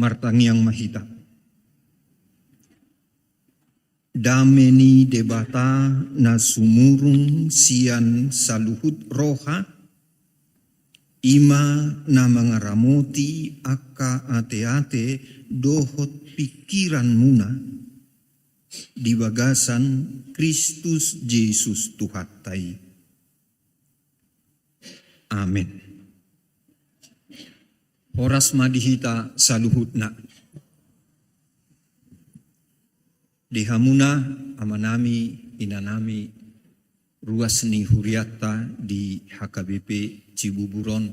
martangiang mahita. Dameni debata na sumurung sian saluhut roha, ima na mangaramoti aka ate-ate dohot pikiran muna di bagasan Kristus Yesus Tuhatai. Amin. Horas madihita saluhutna. Dihamuna amanami inanami ruas ni huriata di HKBP Cibuburon.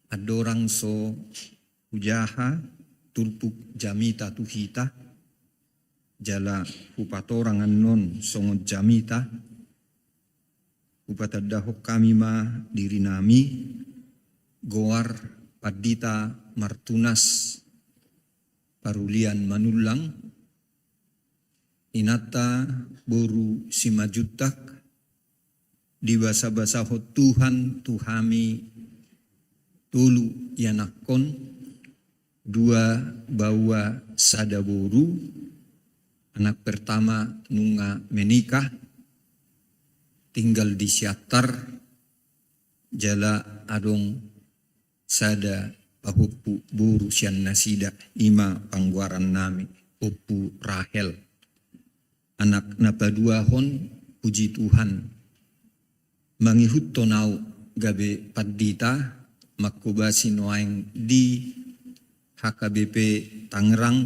Adorang so ujaha tulpuk jamita tuhita. Jala hupatorang anon songot jamita. Hupatadahok kami ma diri nami. Goar padita martunas parulian manulang. Inata boru simajutak di basa-basa ho Tuhan tuhami tulu yanakon dua bawa sada boru anak pertama nunga menikah tinggal di siatar jala adong sada pahupu boru sian nasida ima pangguaran nami opu Rahel. Anak napaduahon puji Tuhan. Mangihut tonau gabe padita makubasi noaeng di HKBP Tangerang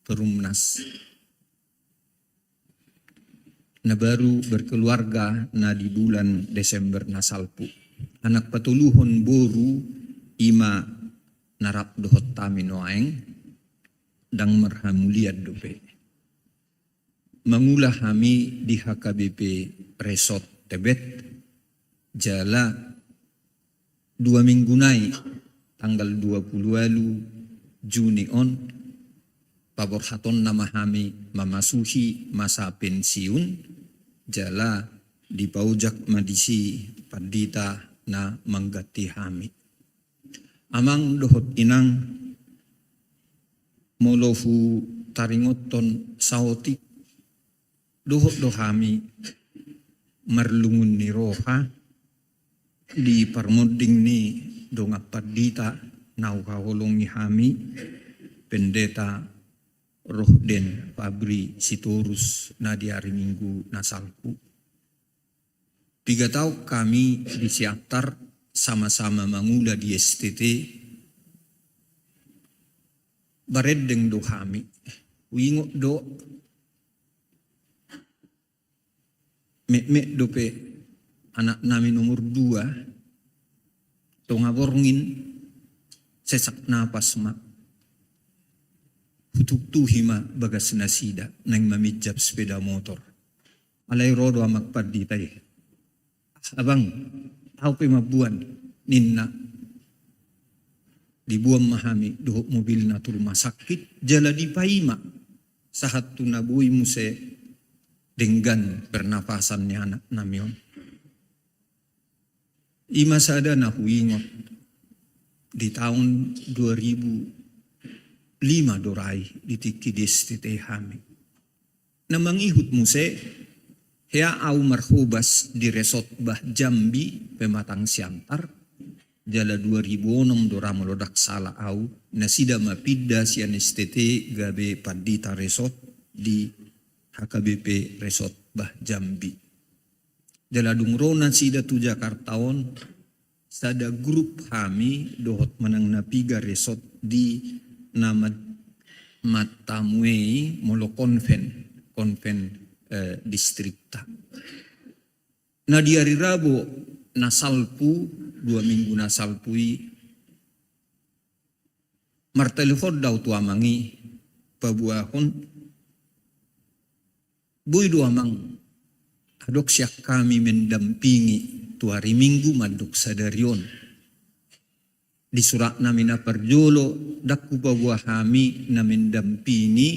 Perumnas. Na baru berkeluarga na di bulan Desember nasalpu. Anak patuluhon boru ima narap dohot tami noaeng dang merhamuliad dope. Mengulah kami di HKBP Resort Tebet jala 2 minggu naik tanggal 20 Juni on pabor haton nama kami memasuki masa pensiun jala di paujak madisi padita na manggati kami. Amang dohot inang molofu taringoton saotik dohot dohami marlungun ni roha di parmoding ni dongapat dita nau kaholong ni hami pendeta Rohden Fabri Sitorus na di hari Minggu nasalku. 3 tahun kami di Siatar sama-sama mangula di STT baredeng dohami wingo do mek dope anak nami nomor 2 tongaborngin sesak napas ma hutuk-tuhi ma bagas nasida nang mamijab sepeda motor alay rodo amak paditay abang tau pe mabuan ninna dibuang mahami dohok mobil na rumah sakit jala di paima sahat tunabui muse dengan pernapasannya anak namion. Ima sada na huingot di tahun 2005 dorai di tiki destite hami. Namangihut muse hea au marhubas di resort bah Jambi pematang siantar jala 2006 dora melodak salah au nasida mapida sian STT gabe padita resort di HKBP Resort Bah Jambi. Jala dungrona sida tu Jakartaon sada grup kami dohot menang napiga resort di nama Matamuei molo konven distrikta. Nah di hari Rabu nasalpu 2 minggu nasalpui martelepon daw tuamangi pabuahon boy do amang adok siyak kami mendampingi tu hari Minggu madok sadarion. Di surat namin na parjolo dakku bawa kami na mendampingi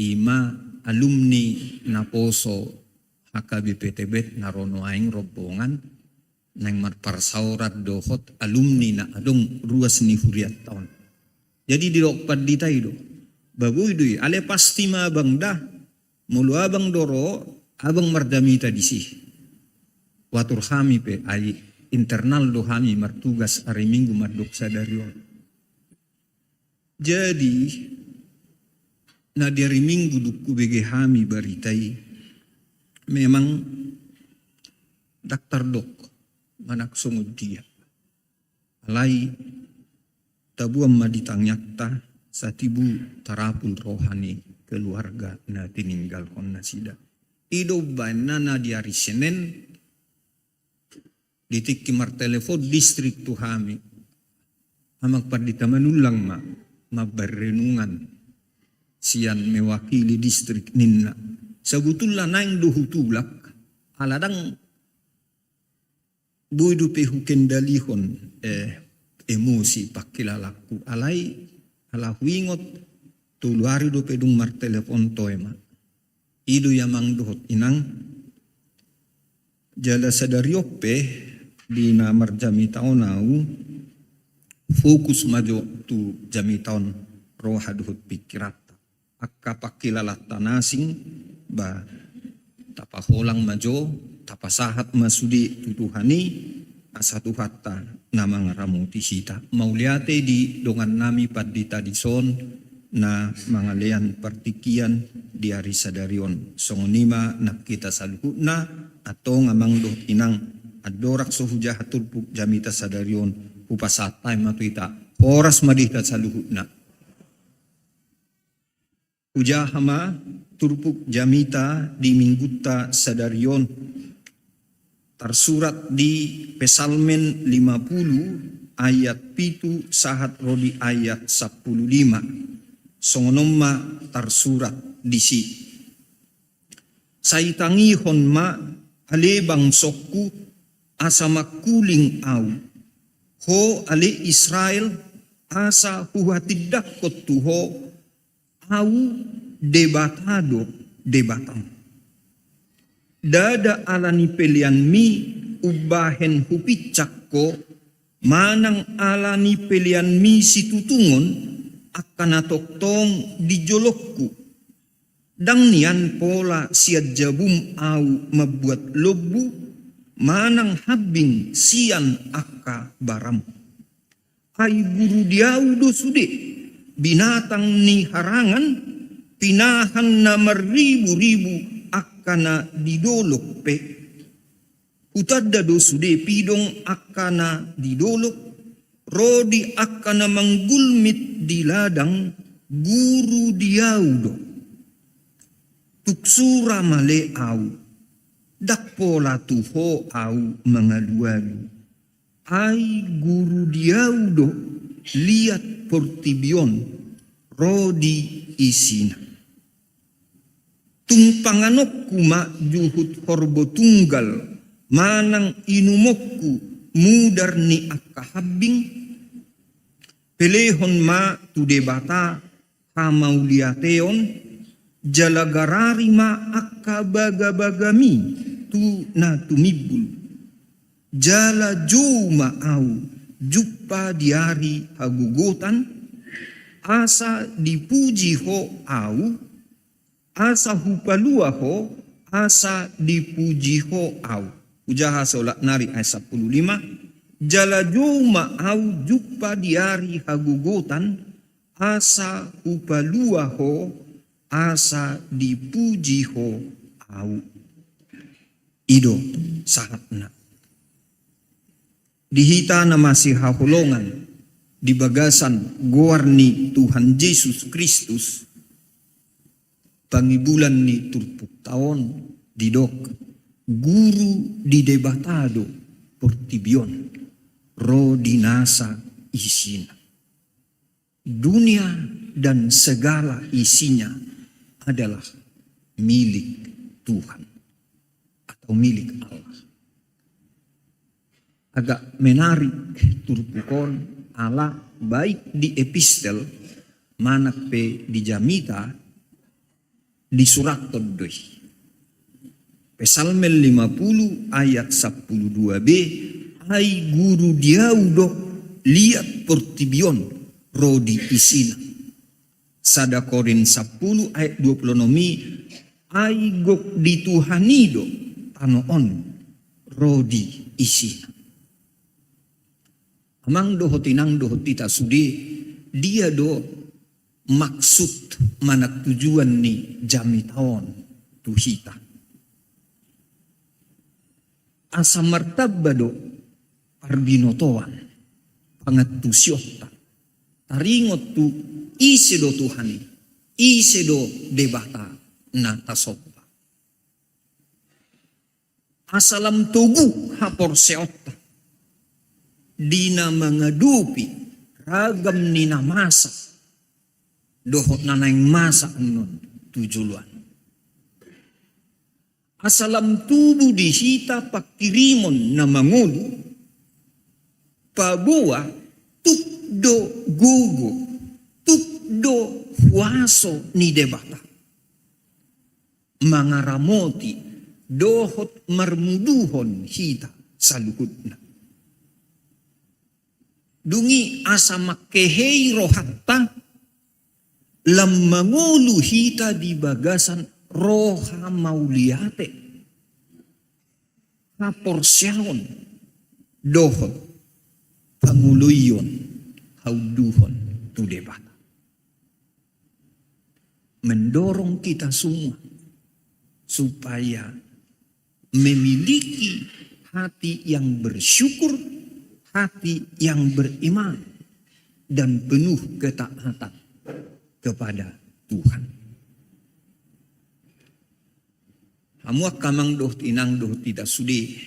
ima alumni na poso HKBP Tebet narono aing rombongan nang marparsaurat dohot alumni na adong ruas ni huriat taon. Jadi di dokpat di tayo. Bagoy doy, ale pasti mabang dah. Mulu abang doro, abang mardamita di sih. Watur kami pe, ay internal do kami martugas hari minggu mardok sadarion. Jadi, na di hari minggu duku bege kami baritai, memang daktar dok, manak sungod dia. Alay, tabuam maditangnyakta sa tibu tarapul rohani keluarga na tininggal kon na sida. Ido ba na di hari Senin, ditik kimar telepon distrik tu kami. Amag pardita manulang mabarenungan siyan mewakili distrik ninna. Sebetulnya naing duhutulak aladang buidu pehu kendalihon emosi pakilalaku alai ala huingot tuluari do pedung mar telepon toema. Idu yamang duhot inang jala sadariope di namar jami taonau fokus majo tu jami taon roha duhut pikirata akka pakilalata nasing ba tapaholang majo tapasahat masudi tutuhani asatu hatta namang ramuti sita mauliate di dongan nami padita di son na mangalean partikian di hari sadarion songonima nakita saluhutna atau ngamang doh inang adorak sohuja haturpuk jamita sadarion upasatay matuita oras madita saluhutna uja hama turpuk jamita di mingguta sadarion tersurat di Pesalmen 50 ayat 7 sahat rodi ayat 15 songonomma tersurat disi saitangihon ma alebang sokku asa makuling au ho ale Israel asa huhatidak kotuho au debatado debatang dada alani pelian mi ubahen hupicakko manang alani pelian mi situtungon akan toktong di jolokku dang nian pola siad jabum au membuat lobu manang habing sian akka baram ay guru diaudo sude binatang ni harangan pinahan na maribu-ribu akana didolok pe utadda do sude pidong akana didolok rodi akana manggulmit di ladang guru diaudo tuksura male au dakpola tuho au mangalualu ay guru diaudo liat portibion rodi isina tungpanganokku ma juhut horbo tunggal manang inumokku mudar ni akka habing pelehon ma tu debata hamauliateon jalagarari ma akka baga-bagami tu na tumibul jala juma au juppa diari hagugotan asa dipuji ho au asa hupalua ho asa dipuji ho au ujaha solak nari ayat 15 jala juma au juppa diari hagugotan asa hupalua ho asa dipuji ho au ido sahatna dihita na masih hahulongan di bagasan goarni Tuhan Yesus Kristus pangibulan ni turpuk taon didok guru di debatado portibion rodinasa isina dunia dan segala isinya adalah milik Tuhan atau milik Allah. Agak menarik turpukon Allah baik di epistel manak pe di jamita di surat todoi. Pesalmen 50 ayat 12b ay guru diaudo liat portibion rodi isina. Sada Korin 10 ayat 20 nomi aigok dituhanido tanoon rodi isina. Amang doho tinang doho tita sudi dia do maksud manak tujuan ni jami taon tuhita. Asa martabado parbinotoan pangatusyota taringot tu ise do Tuhan ise do debata na tasopa. Asalam tugu hapor seota dina mengadupi ragam nina masa dohot nanaing masa nun tujuluan. Asalam tubuh dihita pakirimon na mangulu pabuwa tukdo gugu tukdo huaso ni debata mangaramoti dohot marmuduhon hita saluhutna. Dungi asa makehei rohatta lam mangulu hita di bagasan roha mauliate haporsyaon dohot panguluyon hauduhon tu debata. Mendorong kita semua supaya memiliki hati yang bersyukur, hati yang beriman, dan penuh ketaatan kepada Tuhan. Hamuak kamang doh tinang doh tidak sudi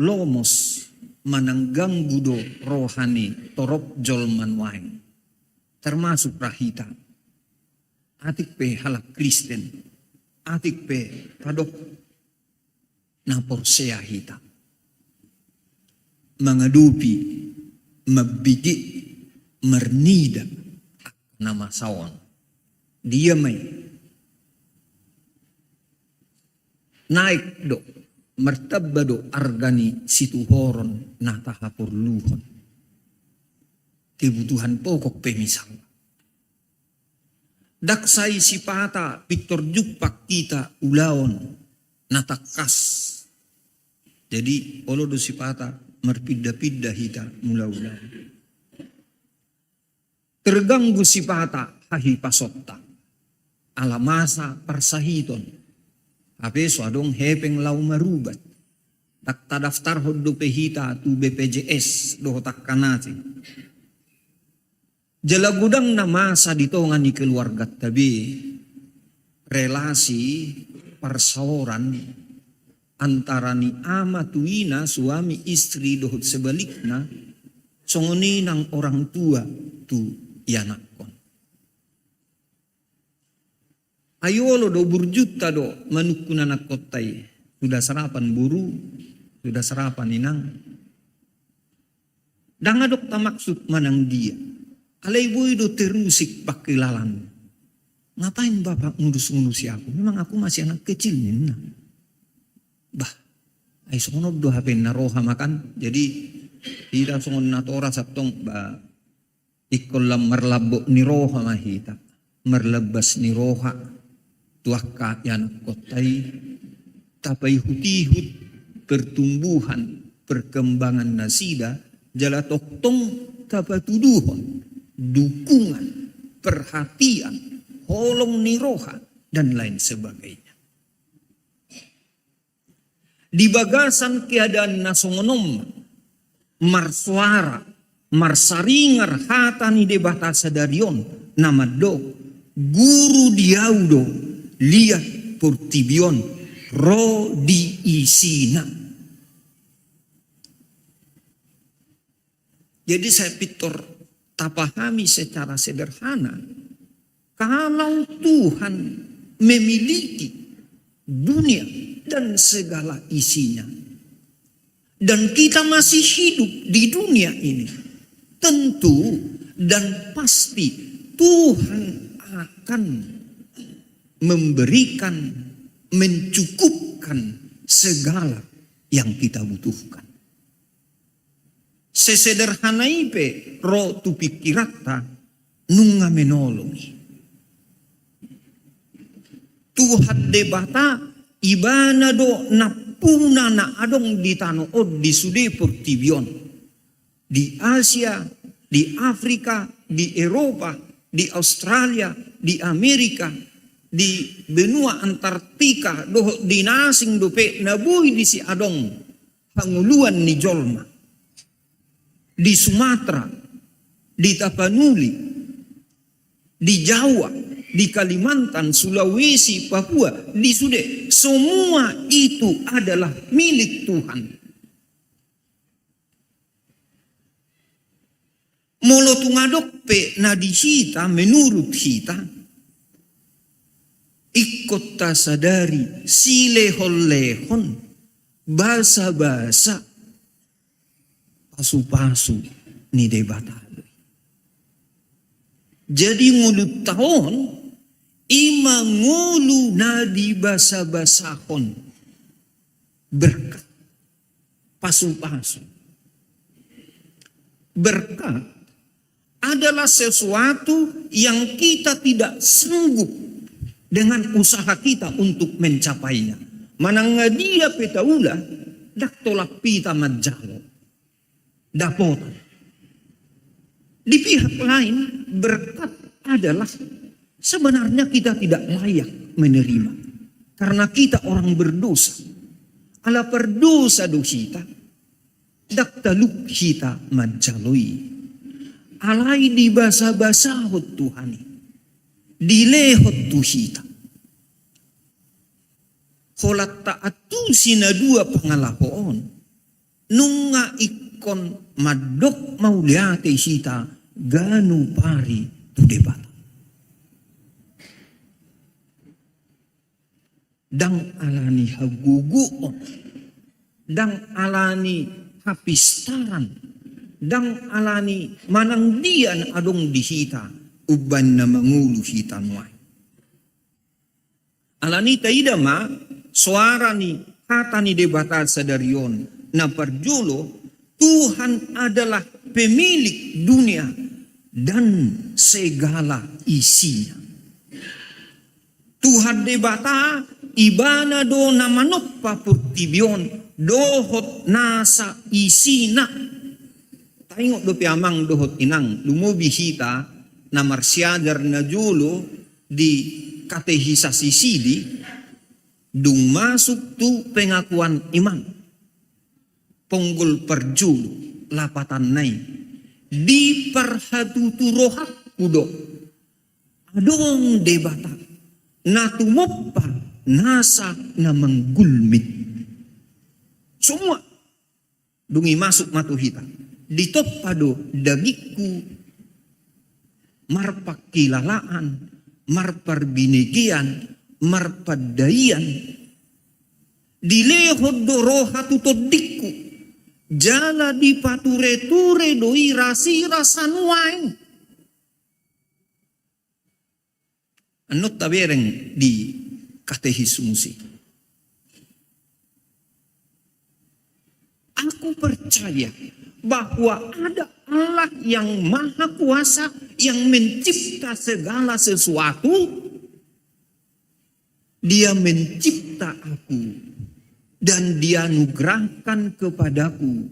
lomos mananggang budo rohani torop jolman wain termasuk rahita atik pe halak Kristen atik pe padok naporsea hita mengadupi mabigi mernida nama sawan dia may naik do martabado argani situhoron na tahapurluhon kebutuhan pokok pemisal daksai sipata Victor Jukpak kita ulaon natakas jadi olo do sipata marpidda-pidda hita mula-ula terganggu sipata hahi pasotta alamasa parsahiton ape suadong hepeng lau marubat tak tadaftar hodo pehita tu BPJS do tak kanati jala gudang na masa ditongan ni keluarga tabi relasi persaoran antara ni ama tuina suami istri dohot sebalikna songoni nang orang tua tu yanakon. Ayolo do burjuta do manukuna nakotai sudah sarapan buru sudah sarapan inang. Dangadok ta maksud manang dia. Alay boy do terusik pakilalan. Ngapain bapak ngurus-ngurusi aku? Memang aku masih anak kecil nih. Bah, ay sonod do hapen na roha makan. Jadi tidak songon na tora saptong ba ikolam marlabo ni roha mahita. Marlabas ni roha. Tuaka yan kotay. Tapay hutihut pertumbuhan perkembangan nasida jala toktong kapatuduhon dukungan perhatian holong niroha dan lain sebagainya di bagasan keadaan nasongonom marsuara marsaringar hatani debata sadarion nama do guru diaudo liat portibion ro di isina. Jadi saya Victor tak pahami secara sederhana kalau Tuhan memiliki dunia dan segala isinya dan kita masih hidup di dunia ini tentu dan pasti Tuhan akan memberikan mencukupkan segala yang kita butuhkan. Sesederhanai pe ro tu pikirata nunga menolongi. Tuhan debata ibana do napuna na adong di tano od di sude portibion. Di Asia, di Afrika, di Eropa, di Australia, di Amerika, di benua Antartika, do di nasing dope nabui di si adong panguluan ni jolma. Di Sumatera, di Tapanuli, di Jawa, di Kalimantan, Sulawesi, Papua, di Sude, semua itu adalah milik Tuhan. Molo tungadok pe na di kita, menurut kita, ikut ta sadari silehon-lehon, basa-basa, pasu-pasu ni debata. Jadi ngulut tahun, ima ngulu na di basa-basahon, berkat, pasu-pasu. Berkat adalah sesuatu yang kita tidak sanggup dengan usaha kita untuk mencapainya. Mananga dia petaula, dak tolak pita majalo. Dapotan. Di pihak lain, berkat adalah sebenarnya kita tidak layak menerima. Karena kita orang berdosa. Ala perdosa dosita, dak taluk kita majaloi. Alai di basa-basahot Tuhani. Dilehot tuhita. Kolat taatu sina dua pangalahoon. Nunga ikon madok mauliate sita ganu pari tu debata. Dang alani haguguon. Dang alani hapistaran. Dang alani manang dian adong dihita uban na mangulu hitan wai. Alani taida ma suara ni kata ni debata sadarion na perjulo Tuhan adalah pemilik dunia dan segala isinya. Tuhan debata ibana do na manoppa purtibion dohot nasa isina. Tengok do piamang dohot inang lumubi hita na marsyadar na julo di katehisasi sidi dung masuk tu pengakuan iman ponggol perjulo lapatan nai di perhatutu rohat kudo adong debata na tumoppa nasa na menggulmit semua dungi masuk matu hita ditopado dagiku marpakilalaan, marparbinigian, marpadaian, dilehod do rohatu todikku, jala di pature-ture doi rasi-rasan wain. Anot tabereng di katehismusi. Aku percaya bahwa ada Allah yang maha kuasa yang mencipta segala sesuatu. Dia mencipta aku dan dia anugerahkan kepadaku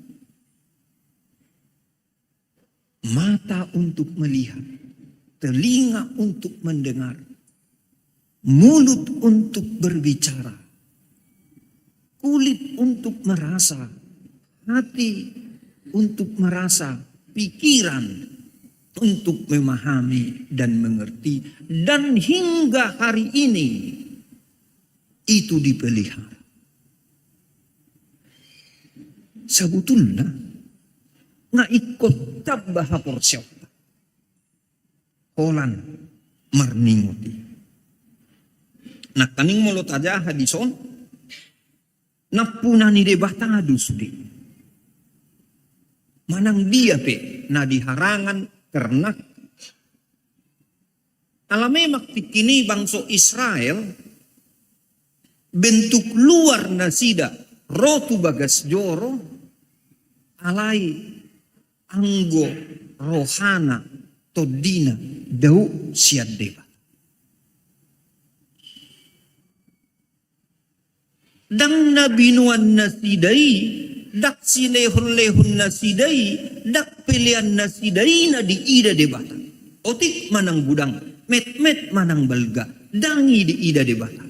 mata untuk melihat, telinga untuk mendengar, mulut untuk berbicara, kulit untuk merasa, hati untuk merasa, pikiran untuk memahami dan mengerti, dan hingga hari ini itu dipelihara. Sebetulnya nga ikut tabaha porsyon Holan marningoti. Nah kaning mulot aja hadison napuna ni debatado sudi. Manang dia pe na diharangan karena alame kini bangsa Israel bentuk luar nasida rotu bagas joro alai anggo rohana todina dau siad deba. Dang nabinuan na sidai, dak silehon-lehon na sidai, dak pilihan na sidai na di ida debata. Otik manang budang, met-met manang balga, dangi di ida debata.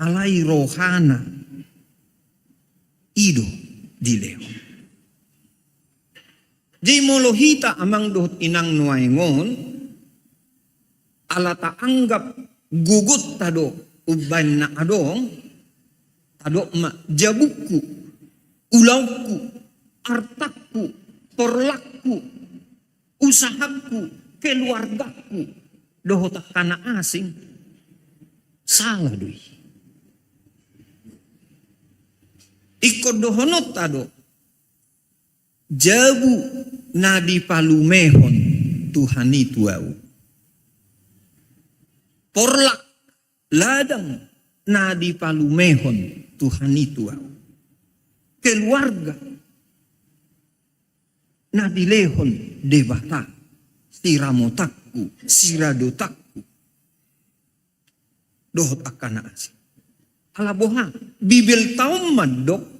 Alai rohana, ido di lehon. Di molohita amang dohot inang nuaingon, alata anggap gugut tado uban na adong, tado ma jabukku, ulauku, artakku, porlakku, usahaku, keluargaku, dohota kana asing, salah doi. Ikut dohonot tado, jabu nadi palumehon Tuhani tuau. Porlak ladang nadi palumehon Tuhani tuau. Keluarga nadi lehon debata siramotakku siradotakku dohot akana asing. Alaboha bibil taum madok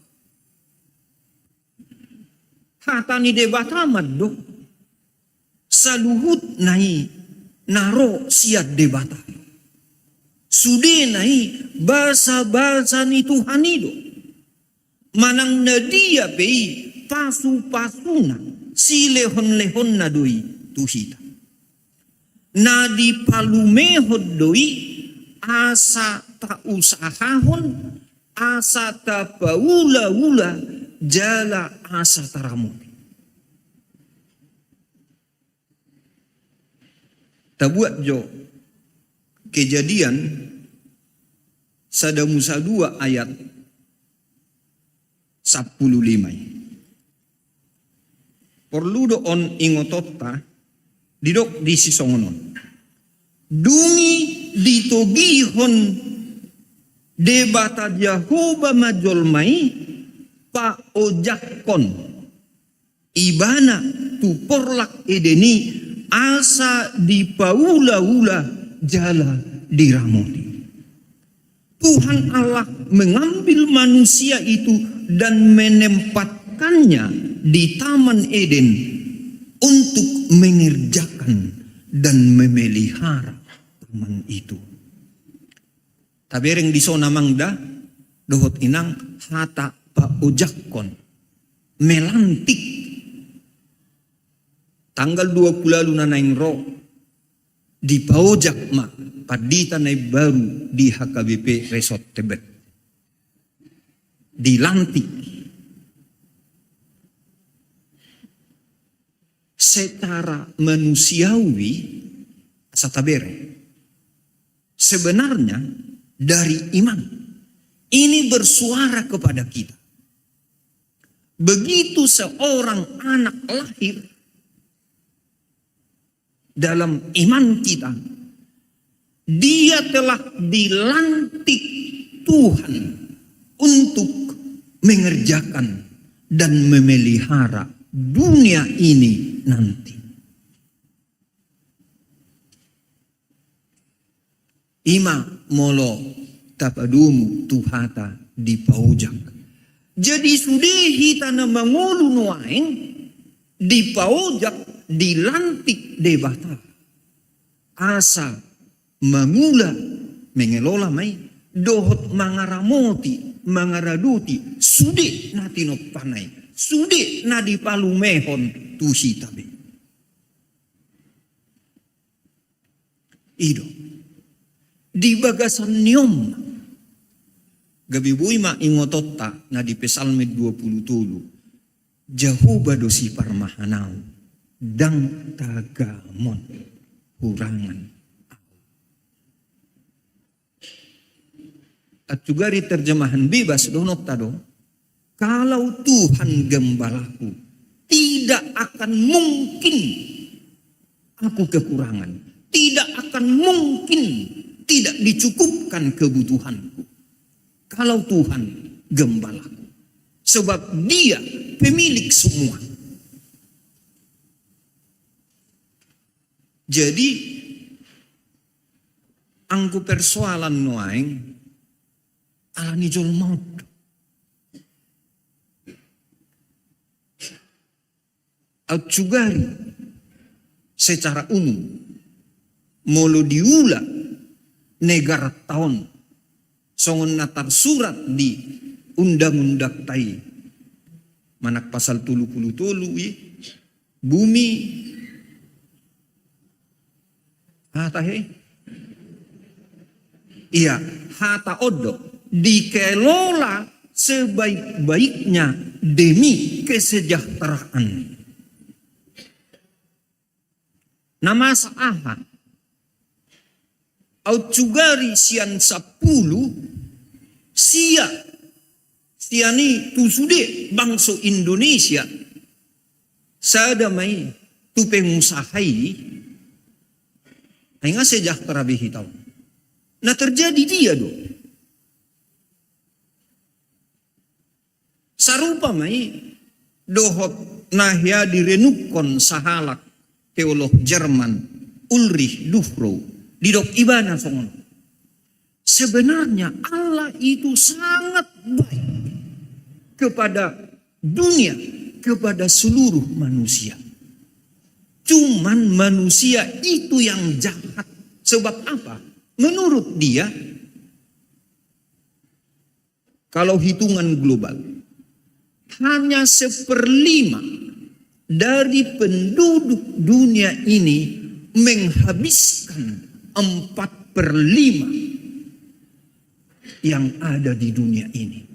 hatani debata madok saluhut nai naro siat debata sude nai basa-basa ni Tuhan itu manang nadia pei pasu-pasuna si lehon-lehon na doi tuhita nadi palumehod doi asa ta usahahon asa ta paula-ula jala asa taramuni. Tabuat jo Kejadian sada Musa 2 ayat 15. Perlu doon ingotota didok di sisongonon. Dungi ditogihon debata Jahoba majolmai pa ojakon ibana tu porlak edeni asa di paula-ula jala diramoni. Tuhan Allah mengambil manusia itu dan menempatkannya di Taman Eden untuk mengerjakan dan memelihara taman itu. Tabereng di sona mangda dohot inang hata pa ojakon melantik tanggal 20 na naing ro di paojak ma padita na baru di HKBP Resort Tebet dilantik secara manusiawi sa tabere sebenarnya dari iman ini bersuara kepada kita. Begitu seorang anak lahir dalam iman kita, dia telah dilantik Tuhan untuk mengerjakan dan memelihara dunia ini nanti. Ima molo tapadumu tuhata di paujak. Jadi sudehi tanah mangulu nuaing di paujak dilantik debata. Asa mangula mengelola mai dohot mangaramoti mangaraduti sude natino panai sude nadi palumehon tuhitabe. Ido di bagasan niom gabi bui ma ingototta na di Pesalme 27 Jahoba dosi parmahanau dang tagamon hurangan at juga di terjemahan bebas donot tado kalau Tuhan gembalaku tidak akan mungkin aku kekurangan, tidak akan mungkin tidak dicukupkan kebutuhanku. Kalau Tuhan gembalaku. Sebab dia pemilik semua. Jadi angku persoalan noaeng ala nijol maut. Autjugari secara umum molo diula negara tahun songon natar surat di undang-undang tai manak pasal 33 bumi hata odo dikelola sebaik-baiknya demi kesejahteraan. Nama saaha autjugari sian 10 siani tu sude bangsa Indonesia sadamai tu pengusahai hingga sejahtera behitau. Nah terjadi dia do. Sarupa mai dohot nahya direnukon sahalak teolog Jerman Ulrich Dufro di dok ibana songon. Sebenarnya Allah itu sangat baik kepada dunia, kepada seluruh manusia. Cuman manusia itu yang jahat. Sebab apa? Menurut dia, kalau hitungan global, hanya 1/5 dari penduduk dunia ini menghabiskan 4/5 yang ada di dunia ini.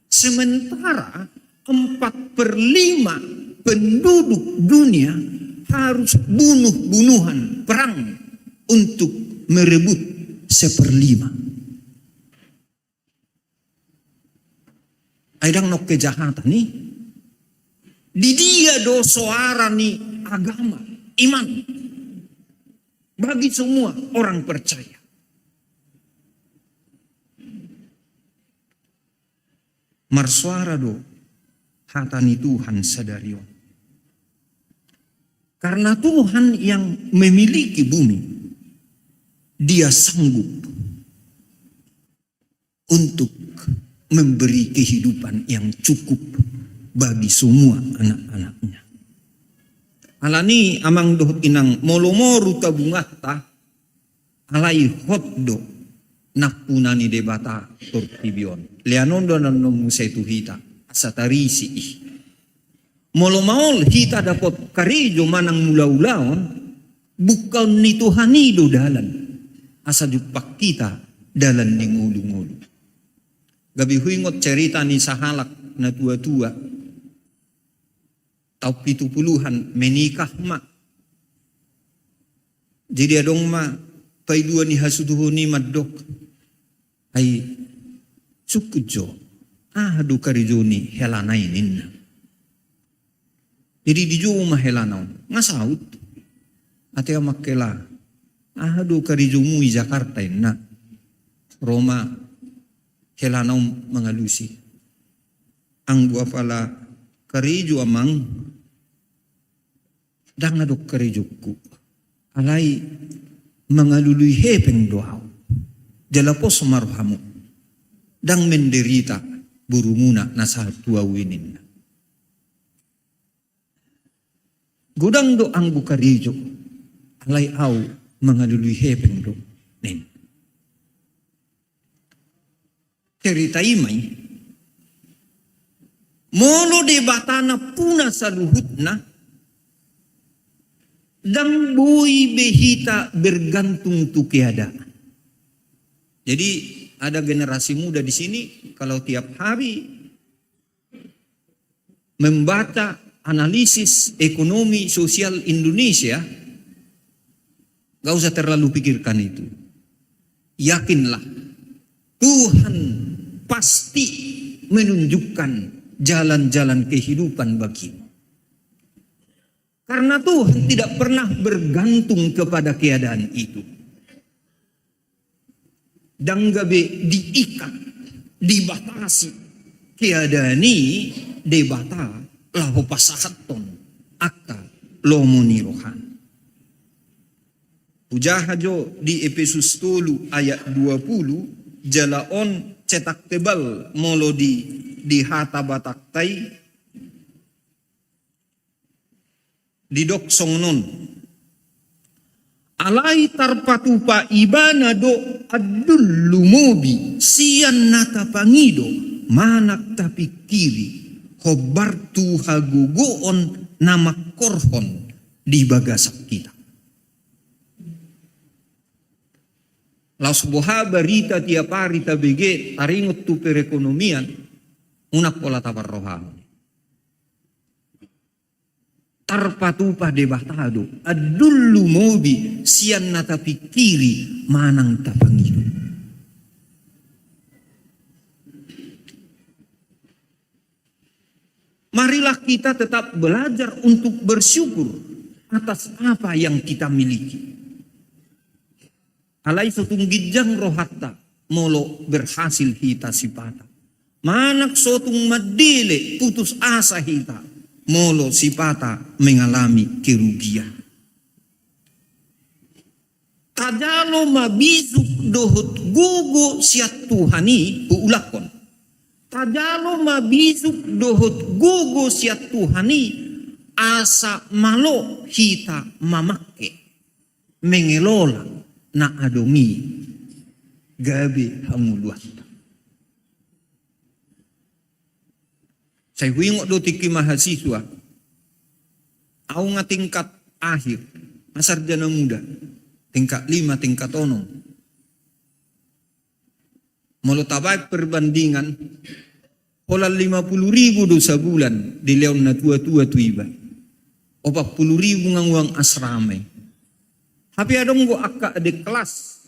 Sementara 4/5 penduduk dunia harus bunuh-bunuhan perang untuk merebut 1/5. Aidang nok kejahatan nih. Di dia do suara nih agama, iman. Bagi semua orang percaya. Marsuara do hatani Tuhan sadario. Karena Tuhan yang memiliki bumi, dia sanggup untuk memberi kehidupan yang cukup bagi semua anak-anaknya. Alani amang doh inang molomoru tabungata alai hotdo napunani debata tortibion. Leanondo nanom setu hita asatarisi ih. Molomaol hita dapat karejo manang mula-ulaon bukan ni Tuhanido dalan asa jupak kita dalan ni ngulu-ngulu. Gabi huingot cerita ni sahalak na tua-tua tau 70-an menikah mak. Jadi adong ma paidua ni hasuduho ni madok ay sukujo adu karijo ni helanay ninna. Jadi di jo mahelanaw ngasaut ate makela adu karijo mu i Jakarta na Roma helanaw mangalusi. Ang buwa pala karijo amang dang nadok karijoku alay mangaluluy hepeng doaw jalapos marhamu dang menderita burumuna nasa tuawinin gudang do ang bukarijo alay aw mangaluluy hepeng do nin cerita imay molo de batana puna sa luhut na dang buhay behita bergantung tu tiada. Jadi ada generasi muda di sini kalau tiap hari membaca analisis ekonomi sosial Indonesia, gak usah terlalu pikirkan itu. Yakinlah Tuhan pasti menunjukkan jalan-jalan kehidupan bagimu. Karena Tuhan tidak pernah bergantung kepada keadaan itu. Dan gabe diikat, dibatasi. Keadaan ini debata lahu pasahaton akta lomoni rohan. Pujahajo di Efesus 10 ayat 20 jalaon cetak tebal molo di hata bataktai di doksong non alai tarpatupa ibana do adul lumobi sian nata pangido manak tapi kiri hobartu hagugoon nama korhon di bagasak kita. Laos boha berita tiap hari tabege taringot tu perekonomian unak pola tabar rohani. Tarpatupa debatado adullu mobi sian nata pikiri manang tapangido. Marilah kita tetap belajar untuk bersyukur atas apa yang kita miliki. Alai sotung gijang rohatta molo berhasil hita sipata. Manak sotung madile putus asa hita molo sipata mengalami kerugian. Tajalo mabizuk dohot gugu siat Tuhani uulakon. Tajalo mabizuk dohot gugu siat Tuhani asa malo hita mamake mengelola na adomi gabi hamuluat. Saya huingok do tiki mahasiswa au nga tingkat akhir masarjana muda tingkat 5 tingkat 6 molo tabak perbandingan pola 50.000 do sabulan di leon na tua-tua tu iba 40.000 ngang uang asrame. Tapi adong go akka di kelas.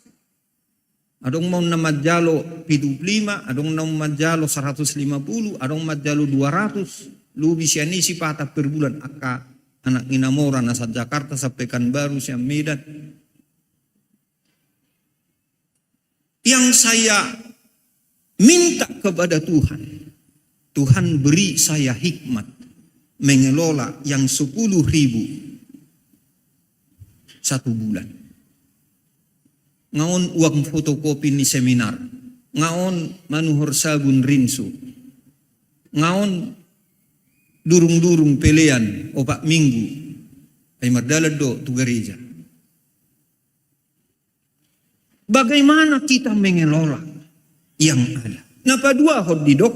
Adong mau na majalo 75, adong na majalo 150, adong majalo 200. Lubi siya ni si pata per bulan akka anak inamora na sa Jakarta sa Pekanbaru siya Medan. Yang saya minta kepada Tuhan, Tuhan beri saya hikmat mengelola yang 10.000 satu bulan. Ngaon uang fotokopi ni seminar. Ngaon manuhor sabun rinso. Ngaon durung-durung pelean opak minggu. Ay mardalad do tu gereja. Bagaimana kita mengelola yang ada? Napa dua hodidok?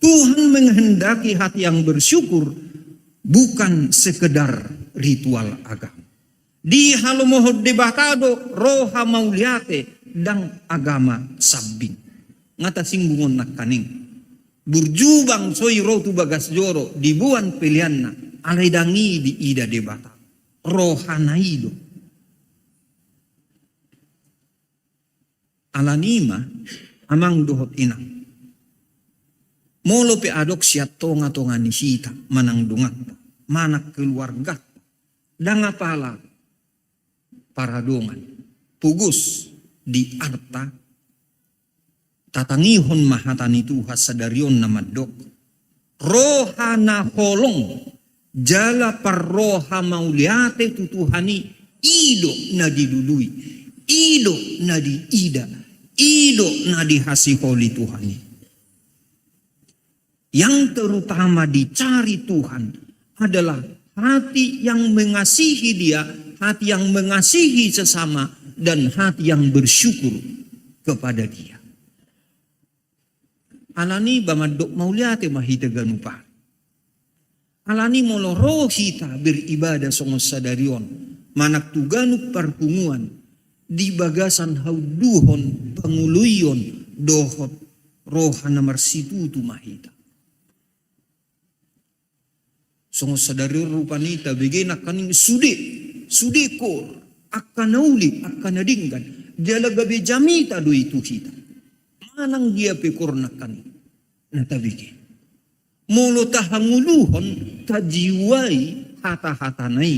Tuhan menghendaki hati yang bersyukur bukan sekedar ritual agama. Di halomohod debatado roha mauliate dang agama sabbing. Ngata singgungon nak kaning. Burjubang soy rotu bagas joro dibuan pilihan na alay dangi di ida debata. Roha naido. Alanima amang dohot inang. Molo pe adok siya tonga-tonga ni sita manang dungat. Manak keluarga. Danga pala paradongan pugus di arta tatangihon mahatan itu hasadarion na madok roha na holong jala parroha mauliate tutuhani ido na didului ido na diida ido na dihasiholi Tuhani. Yang terutama dicari Tuhan adalah hati yang mengasihi Dia, hati yang mengasihi sesama, dan hati yang bersyukur kepada Dia. Alani bamadok mauliate mahita ganupa. Alani moloro kita beribadah songos sadarion. Manak tuganuk parpunguan. Di bagasan hauduhon panguluyon dohot roha namar situ tu mahita. Songos sadarion rupanita begena kaning sudekor akan nauli akan nadinggan jalaga bejamita do itu kita manang dia pekor nakani natabigi molo tahanguluhon tajiwai hata-hatanai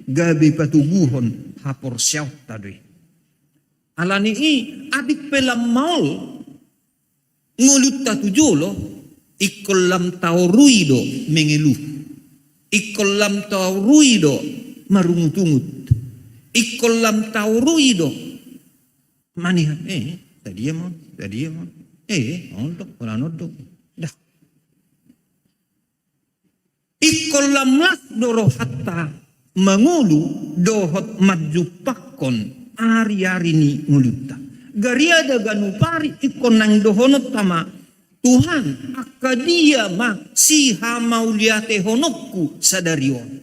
gabi patuguhon hapor syaw tadui alani i adik pelam maul ngulut tatujolo ikolam tauruido mengeluh ikolam tauruido marungut-ungut Ikolam tauruido. Manihan, tadi mo. Ondok, wala nodok. Dah. Ikolam las doro hatta mangulu dohot majupakon ari-ari ni nguluta. Gariada ganupari ikon nang dohonot tama Tuhan akadia ma siha mauliate honokku sadarion.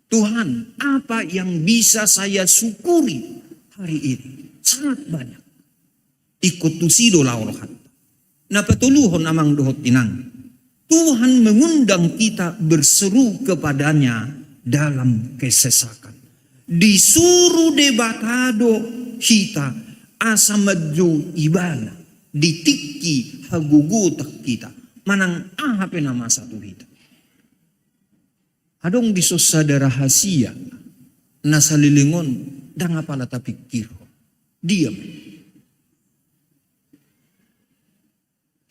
Tuhan, apa yang bisa saya syukuri hari ini? Sangat banyak. Ikut tusido laurahat. Napatuluhon amang dohot tinang. Tuhan mengundang kita berseru kepadanya dalam kesesakan. Disuruh debatado kita asa maju ibana. Ditiki hagugutak kita. Manang ahape nama satu kita. Adong disosada rahasia nasa lilingon dang apala tapikir. Diam.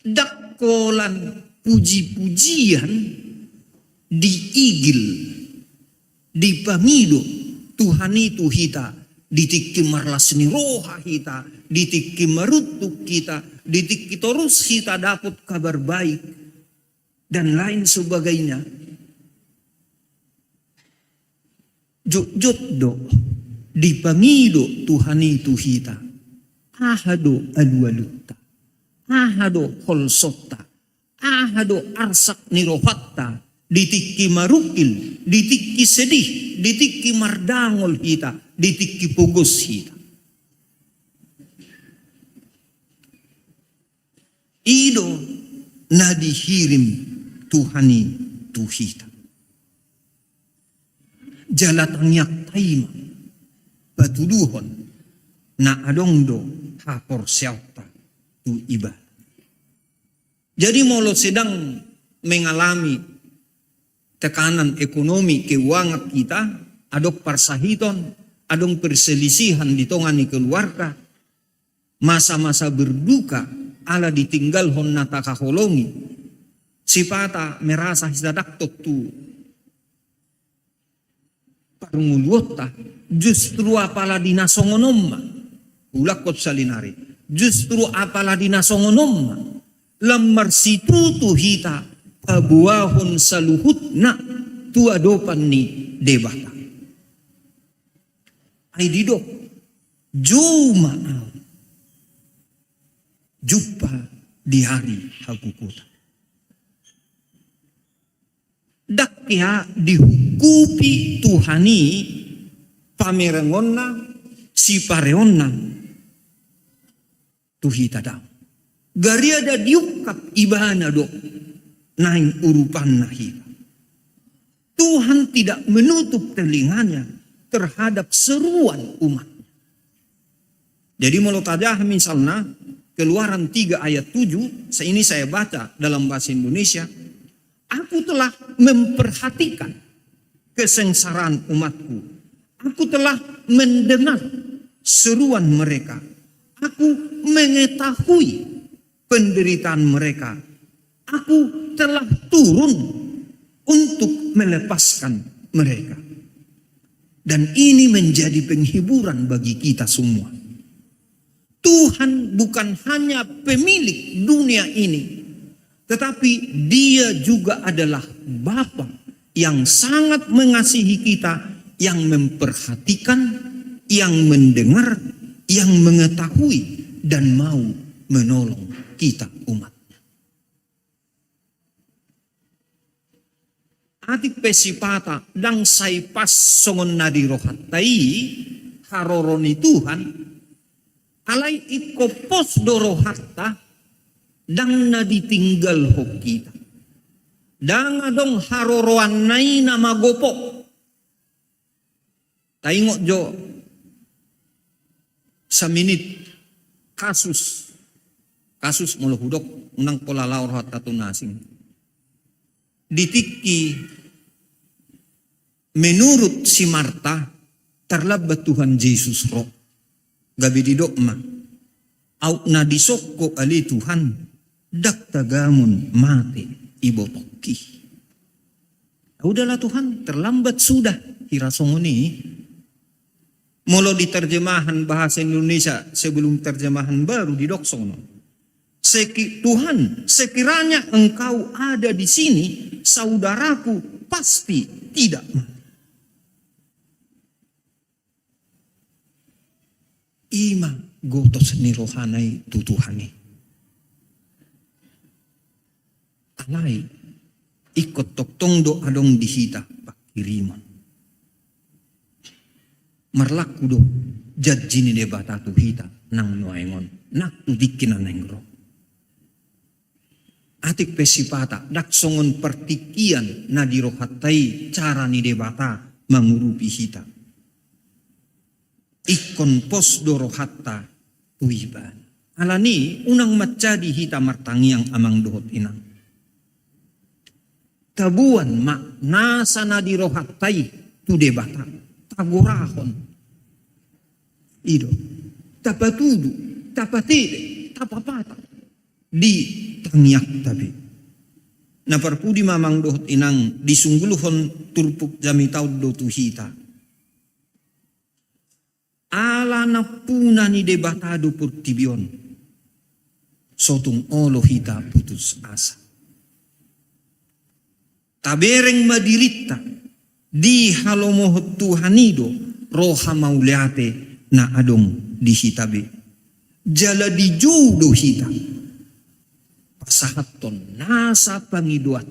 Dakolan puji-pujian diigil, dipamido Tuhan itu kita, ditiki marlas ni roha kita, ditiki marutuk kita, ditiki terus kita dapat kabar baik dan lain sebagainya. Jod-jod dipamido Tuhan itu kita. Ahado alualuta. Ahado holsota. Ahado arsak nirohatta. Ditiki marukil. Ditiki sedih. Ditiki mardangol kita. Ditiki pugos kita. Ido na dihirim Tuhani tuhita. Jalatangyak taima patuluhon na adongdo hapor syauta tu iba. Jadi molo sedang mengalami tekanan ekonomi keuangan kita, adok parsahiton, adong perselisihan di tongani keluarga, masa-masa berduka ala ditinggal hon natakaholongi, sipata merasa hisadaktot tu parunguluota justru apala dinasongonomma ulakot salinari justru apala dinasongonomma lamar situtu hita pabuahon saluhutna tuadopan ni debata ay didok juma jumpa di hari hagukuta dakya dihukupi Tuhani pamerengonna si pareonna tuhita dam. Gariada diukap ibana do naing urupan nahiba. Tuhan tidak menutup telinganya terhadap seruan umatnya. Jadi mulut aja misalnya Keluaran 3 ayat 7, ini saya baca dalam bahasa Indonesia. Aku telah memperhatikan kesengsaraan umatku. Aku telah mendengar seruan mereka. Aku mengetahui penderitaan mereka. Aku telah turun untuk melepaskan mereka. Dan ini menjadi penghiburan bagi kita semua. Tuhan bukan hanya pemilik dunia ini, tetapi Dia juga adalah Bapa yang sangat mengasihi kita, yang memperhatikan, yang mendengar, yang mengetahui, dan mau menolong kita umatnya. Atik pesipata dang saipas songon nadirohatai haroroni Tuhan, alay ikopos dorohatta dang na ditinggal ho kita. Dang adong haroroan nai na magopo. Taingo jo sa minit kasus mulahudok unang polalaw hatta tunasing. Ditiki menurut si Marta terlabat Tuhan Yesus roh. Gabi didok ma. Au na disokko ali Tuhan. Daktagamun mati ibotoki. Udahlah Tuhan, terlambat sudah. Hirasongoni Mula di terjemahan bahasa Indonesia sebelum terjemahan baru di Doksono. Tuhan, sekiranya engkau ada di sini, saudaraku pasti tidak mati. Ima gotos ni rohanai tutuhani. Alai ikut toktong do adong dihita pakirimon. Marlaku do jajini de batatu hita nang noengon nak tu dikinan nengro. Atik pesipata dak songon pertikian na dirohatai cara ni de bata mangurupi hita. Ikon pos dorohatta tuiban. Alani unang macadi hita martangiang amang dohot inang. Tabuan mak nasa na dirohatai tu de bata. Tagurahon. Ido. Tapatudu. Tapatide. Tapapata. Di tangiak tabi. Naparpudi mamang dohot inang disungguluhon turpuk jami taud do tuhita. Ala na puna ni debatado purtibion. Sotung olo hita putus asa. Tabereng madirita. Di halomohot Tuhanido roha mauliate na adong di hitabe. Jala di judo hita. Pasahaton nasa pangiduat.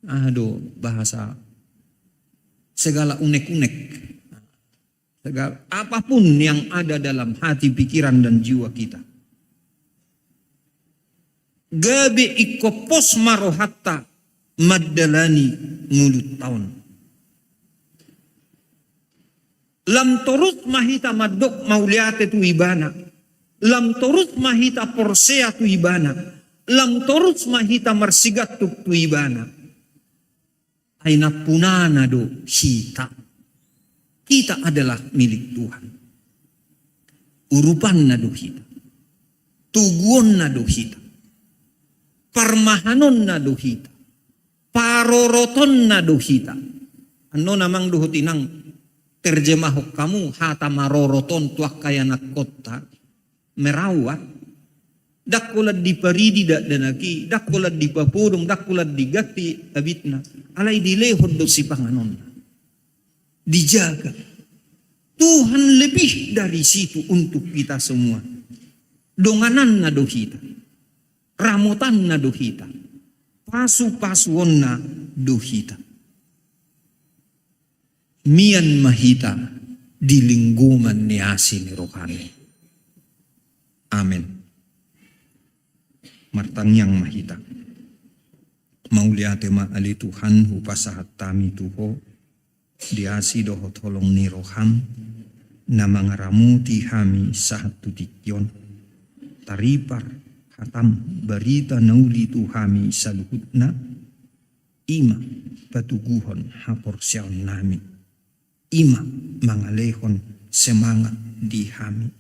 Ado bahasa segala unek-unek. Segala apapun yang ada dalam hati, pikiran dan jiwa kita. Gabe ikopos marohatta maddalani mulut tahun. Lam torut mahita madok mauliate tu ibana. Lam torut mahita porsea tu ibana. Lam torut mahita marsigat tu ibana. Aina punana do hita. Kita adalah milik Tuhan. Urupan na do hita. Tuguon na do hita. Parmahanon na do hita. Paroroton na do hita. Ano namang duhot inang terjemahok kamu hata maroroton tuak kaya nakota merawat. Dakulad di paridi danaki, dakulad di papurong, dakulad di gati abitna. Alay dilehod do si panganon. Dijaga. Tuhan lebih dari situ untuk kita semua. Donganan na do hita. Ramutan na do hita. Pasu-pasuon na do hita. Mian mahita di lingkungan ni asin rohani. Amin. Martangyang mahita. Mauliate maali Tuhan hupasahat tami tuho. Diasi dohot holong ni roham na mangaramuti hami sahat tutikyon taripar hatam barita nauli tu hami saluhutna ima patuguhon hapor siyaon nami ima mangalehon semangat di hami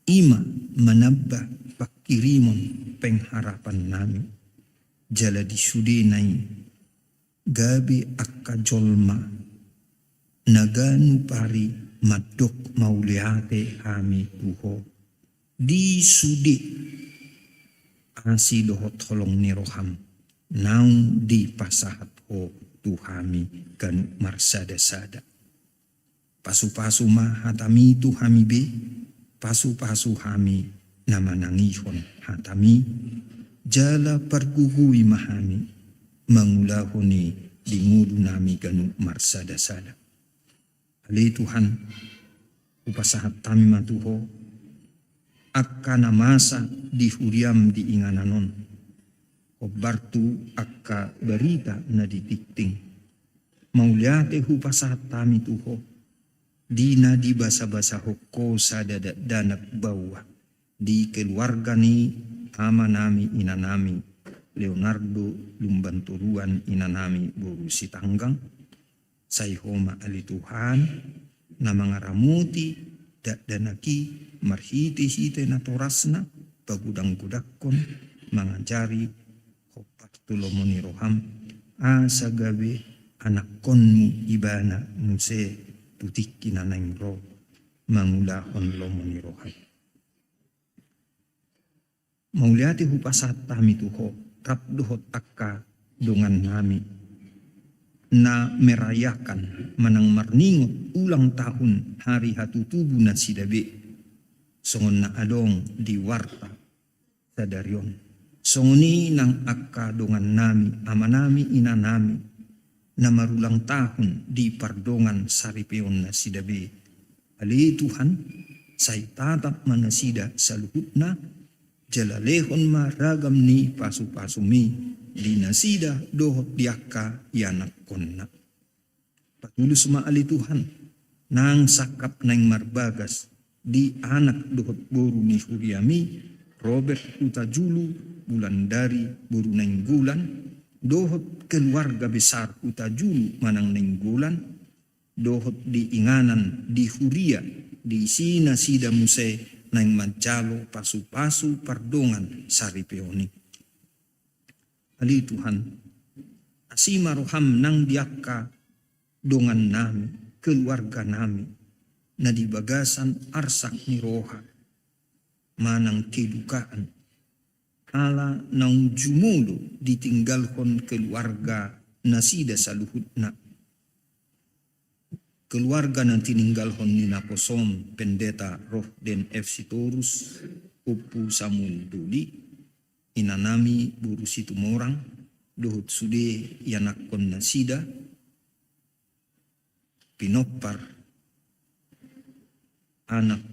ima manabba pakirimon pengharapan nami jala disudinai gabi akajolma naganu pari madok mauliate hami tuho di sudi asi dohot holong ni roham naung di pasahat ho tuhami ganu marsada-sada pasu-pasu ma hatami tuhami be pasu-pasu hami nama nangihon hatami jala perguhui mahami mangulahuni di ngudu nami ganu marsada-sada. Ali Tuhan, upasahat tami matuho, akka namasa di huriam di ingananon, obartu akka berita na ditikting, mauliate upasahat tami tuho, di na di basa-basa hoko sa danak bawah, di keluarga ni ama nami inanami, Leonardo Lumbanturuan inanami Boru Sitanggang, sayhoma ali Tuhan na mga ramuti danaki marhiti-hiti na torasna pagudang-gudakon mga jari hopat tulomo ni roham asa gabi anak konmu ibana muse tutik kinanang ro mangulahon lomoni rohay. Mauliati hupasat tami tuho rap dohot akka dongan nami na merayakan manang marningot ulang tahun hari hatutubu na sidabe songon na adong di warta sadarion. Songoni nang akka dongan nami amanami ina nami na marulang tahun di pardongan saripeon na sidabe. Ali Tuhan say tatap manasida sa luhut na jalalehon maragam ni pasu-pasumi di nasida dohot diaka yanak konna. Patulus maali Tuhan nang sakap nang marbagas di anak dohot boru ni Huriami Robert Utajulu bulan dari boru nang gulan dohot keluarga besar Utajulu manang nang gulan dohot di inganan di Huria di sina sida muse nang mancalo pasu-pasu pardongan saripeoni. Ali Tuhan, asima roham nang diaka dongan nami, keluarga nami, na di bagasan arsak ni roha, manang kedukaan. Ala nang jumulo ditinggalkon keluarga nasida sa luhut na. Keluarga ng tininggalhon ni Naposom, Pendeta, Roh, den FC Torus, Upu Samunduli, inanami buru situ morang, dohut sude yanakon na sida, pinopar, anak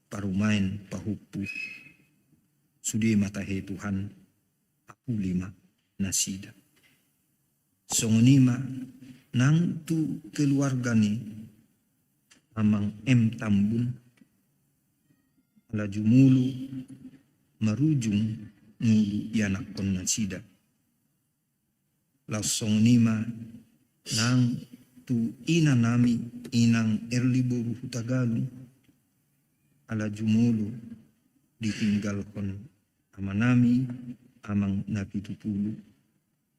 parumain pahupu, sude matahe Tuhan, aku 5 na sida. Songonima, nang tu keluarga ni amang M Tambun ala jumulu marujung ngulu yanak kon nasida langsung nima nang tu ina nami inang erli boru hutagalung ala jumulu ditinggal kon amanami amang napitupulu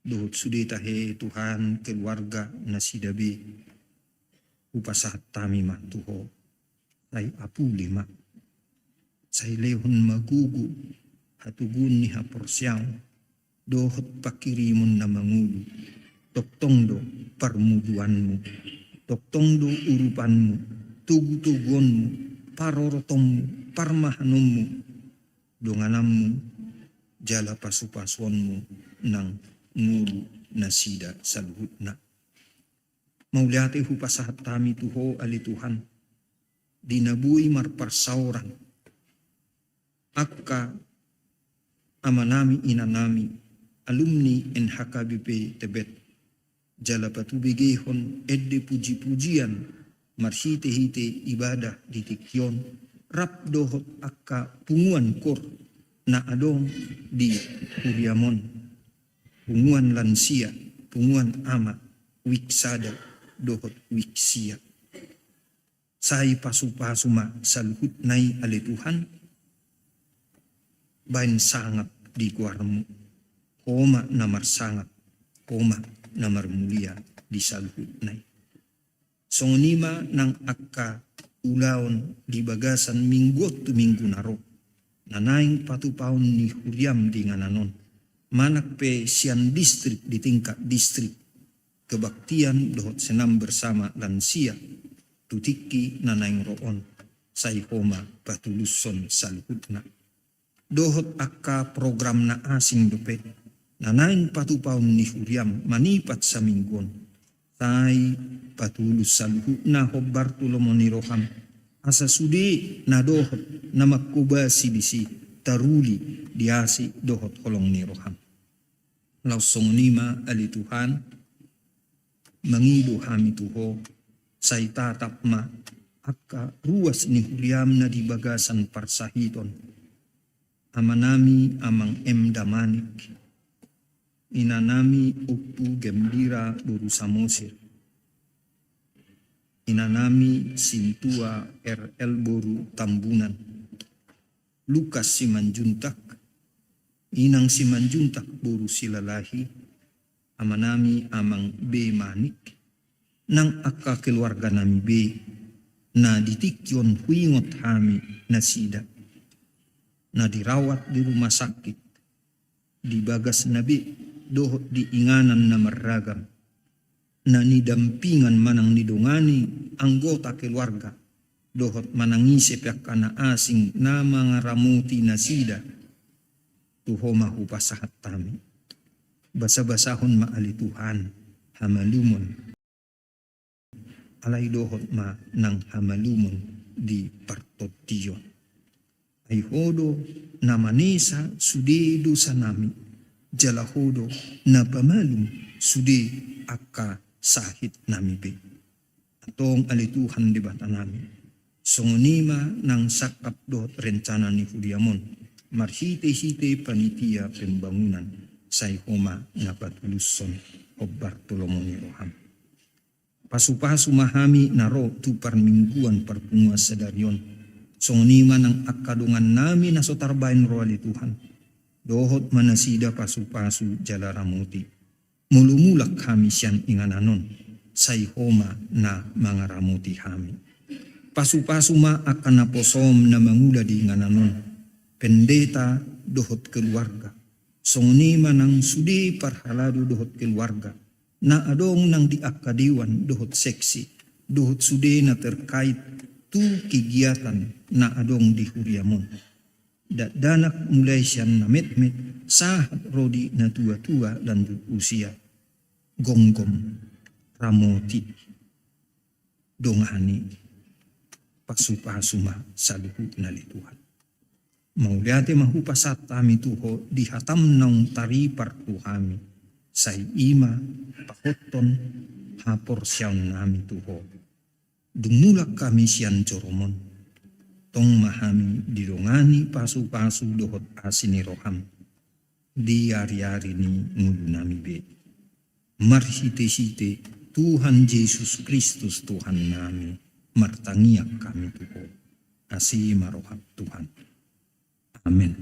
dohot sude tahe Tuhan keluarga nasidabe upasah tami matuho say apu 5 say lehon magugu hatugun ni haporsyaw dohot pakirimon na mangulu toktongdo parmuduanmu toktongdo urupanmu tugu-tugonmu parorotommu parmahanummu donganammu jala pasupaswonmu nang ngulu nasida sa luhut na. Mauliate hupasahat tami tuho ali Tuhan, dinabuhi marparsauran, akka amanami inanami, alumni NHKBP Tebet, jala patubigehon edde puji-pujian, marsite-hite ibadah di tikyon, rap dohot akka punguan kor na adong di Huriamon. Punguan lansia, punguan ama, wiksada, dohot wiksia. Say pasu-pasuma sa luhut nai ali Tuhan, bain sangat di kuarmu, koma namar sangat, koma namar mulia di sa luhut nai. Songonima nang akka ulaon di bagasan minggot tu minggu naro, nanaing patupaon ni Huriam di ngananon. Manak pe sian distrik di tingkat distrik kebaktian dohot senam bersama lansia tutiki nanaing roon say homa patuluson salhutna dohot akka program na asing dope nanaing patupaon ni Huriam manipat sa minggon say patulus salhutna hobbar tulomoni roham asa sudi na dohot na makubasi bisi taruli diasi dohot holong ni roham. Lausong nima ali Tuhan, mangido hami tuho, say tatap ma, akka ruas ni Huriam na di bagasan parsahiton. Amanami amang M Damanik, inanami Upu Gembira Buru Samosir, inanami Sintua RL Boru Tambunan, Lukas Simanjuntak, inang Simanjuntak Boru Silalahi, amanami amang B Manik, nang akka keluarga nami be na ditikyon huingot hami na sida, na dirawat di rumah sakit, di bagas nabi dohot di inganan na maragam, na nidampingan manang nidungani anggota keluarga, dohot manangisip yak kana asing na mga ramuti na sida, tuho mahupasahat tami. Basa-basahon maali Tuhan, hamalumon. Alay dohot ma ng hamalumon di partotiyon. Ay hodo na manesa sudedo sa nami, jalahodo na pamalum sude akka sahit nami be. Atong alituhan di bata nami. Songonima ng sakap dohot rencana ni Hudiamon, marhite-hite panitia pembangunan, say homa na patuluson o Bartolomon ni Roham. Pasu-pasu mahami naro tu parmingguan parpunga sa daryon. Songonima ng akadungan nami na sotarbain roali Tuhan. Dohot manasida pasu-pasu jalaramuti. Mulumulak kami siyan ingananon. Say homa na mga ramuti kami. Pasu-pasu ma akan naposom na mangula di ingananon. Pendeta dohot keluarga. Songonima ng sudi parhalado dohot keluarga, na adong nang diakadiwan dohot seksi, dohot sudi na terkait tu kegiatan na adong di Hudiamon. Danak mulai siyan na met-met, sahat rodi na tua-tua lanjut usia, gonggom, ramoti, dongani, pasupasuma sa luhut na lituhan. Mauliate mahupasat kami tuho dihatam ng taripar tuhami. Say ima, pakoton, hapor siyan nami tuho. Dumulak kami siyan joromon. Tong mahami dirongani pasu-pasu dohot asini roham. Di ari-ari ni ngulu nami be. Marhite-hite Tuhan Yesus Kristus Tuhan nami. Martangiak kami tuho. Asi marohap Tuhan. Amin.